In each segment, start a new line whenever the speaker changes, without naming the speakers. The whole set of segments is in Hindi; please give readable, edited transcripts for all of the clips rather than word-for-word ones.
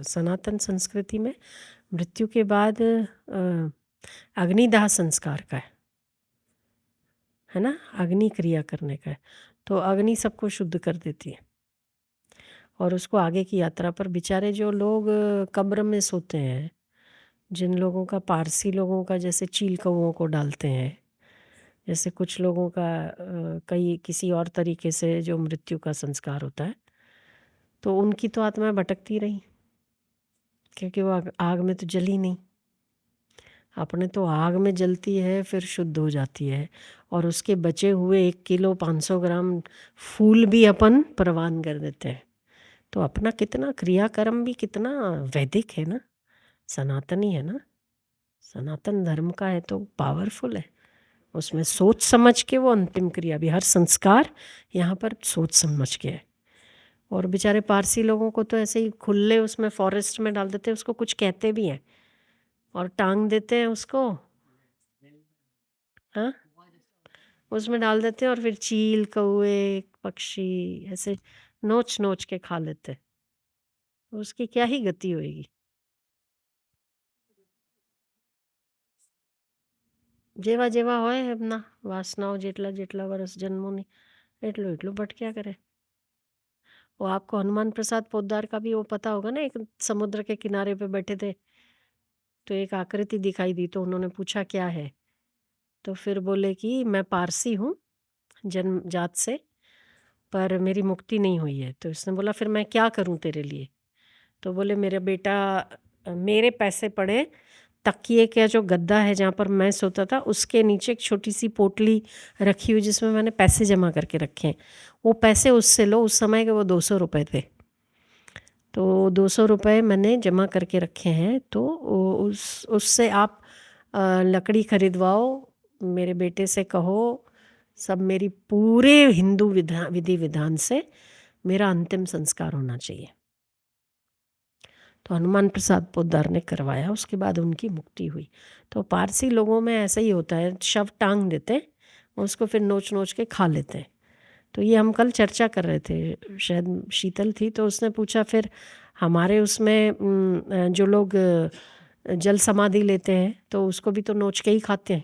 सनातन संस्कृति में मृत्यु के बाद अग्निदाह संस्कार का है ना, अग्नि क्रिया करने का है। तो अग्नि सबको शुद्ध कर देती है और उसको आगे की यात्रा पर बेचारे जो लोग कब्र में सोते हैं, जिन लोगों का, पारसी लोगों का जैसे चील कौओं को डालते हैं, जैसे कुछ लोगों का कई किसी और तरीके से जो मृत्यु का संस्कार होता है, तो उनकी तो आत्माएं भटकती रही, क्योंकि वो आग में तो जली नहीं। अपने तो आग में जलती है, फिर शुद्ध हो जाती है, और उसके बचे हुए 1 किलो 500 ग्राम फूल भी अपन प्रवान कर देते हैं। तो अपना कितना क्रियाकर्म भी कितना वैदिक है ना, सनातनी है ना, सनातन धर्म का है, तो पावरफुल है। उसमें सोच समझ के वो अंतिम क्रिया भी, हर संस्कार यहाँ पर सोच समझ के है। और बेचारे पारसी लोगों को तो ऐसे ही खुले उसमें फॉरेस्ट में डाल देते हैं, उसको कुछ कहते भी हैं और टांग देते हैं उसको, हाँ, उसमें डाल देते हैं और फिर चील कौए पक्षी ऐसे नोच नोच के खा लेते हैं। तो उसकी क्या ही गति होएगी। जेवा जेवा होए एमना वासनाओं जेटला जेटला वर्ष जन्मों એટલું એટલું ભટક્યા કરે। वो आपको हनुमान प्रसाद पोद्दार का भी वो पता होगा ना, एक समुद्र के किनारे पे बैठे थे, तो एक आकृति दिखाई दी, तो उन्होंने पूछा क्या है, तो फिर बोले कि मैं पारसी हूँ जन्म जात से, पर मेरी मुक्ति नहीं हुई है। तो उसने बोला फिर मैं क्या करूँ तेरे लिए, तो बोले मेरा बेटा, मेरे पैसे पड़े तकिए का जो गद्दा है जहाँ पर मैं सोता था, उसके नीचे एक छोटी सी पोटली रखी हुई जिसमें मैंने पैसे जमा करके रखे हैं, वो पैसे उससे लो। उस समय के वो 200 रुपये थे, तो 200 रुपये मैंने जमा करके रखे हैं, तो उससे आप लकड़ी खरीदवाओ, मेरे बेटे से कहो, सब मेरी पूरे हिंदू विधि विधान से मेरा अंतिम संस्कार होना चाहिए। तो हनुमान प्रसाद पोद्दार ने करवाया, उसके बाद उनकी मुक्ति हुई। तो पारसी लोगों में ऐसा ही होता है, शव टांग देते हैं, उसको फिर नोच नोच के खा लेते हैं। तो ये हम कल चर्चा कर रहे थे, शायद शीतल थी, तो उसने पूछा फिर हमारे उसमें जो लोग जल समाधि लेते हैं तो उसको भी तो नोच के ही खाते हैं।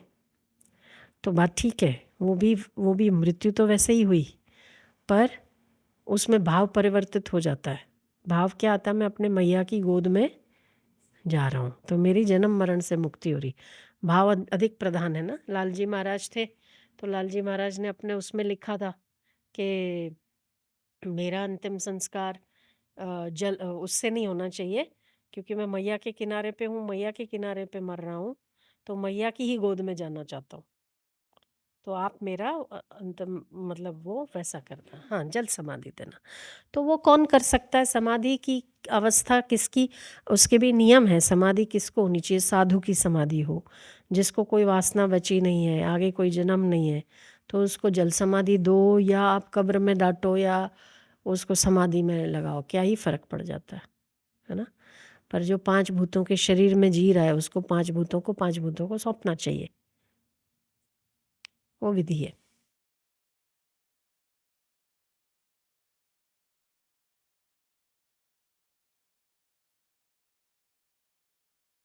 तो बात ठीक है, वो भी मृत्यु तो वैसे ही हुई, पर उसमें भाव परिवर्तित हो जाता है। भाव क्या आता है, मैं अपने मैया की गोद में जा रहा हूँ, तो मेरी जन्म मरण से मुक्ति हो रही। भाव अधिक प्रधान है ना। लालजी महाराज थे, तो लालजी महाराज ने अपने उसमें लिखा था कि मेरा अंतिम संस्कार उससे नहीं होना चाहिए, क्योंकि मैं मैया के किनारे पे हूँ, मैया के किनारे पे मर रहा हूँ, तो मैया की ही गोद में जाना चाहता हूँ। तो आप मेरा अंतिम मतलब वो वैसा करना, हाँ, जल समाधि देना। तो वो कौन कर सकता है, समाधि की अवस्था किसकी, उसके भी नियम है। समाधि किसको होनी चाहिए, साधु की समाधि हो, जिसको कोई वासना बची नहीं है, आगे कोई जन्म नहीं है, तो उसको जल समाधि दो, या आप कब्र में डांटो, या उसको समाधि में लगाओ, क्या ही फर्क पड़ जाता है ना। पर जो 5 भूतों के शरीर में जी रहा है, उसको 5 भूतों को सौंपना चाहिए, वो विधि है।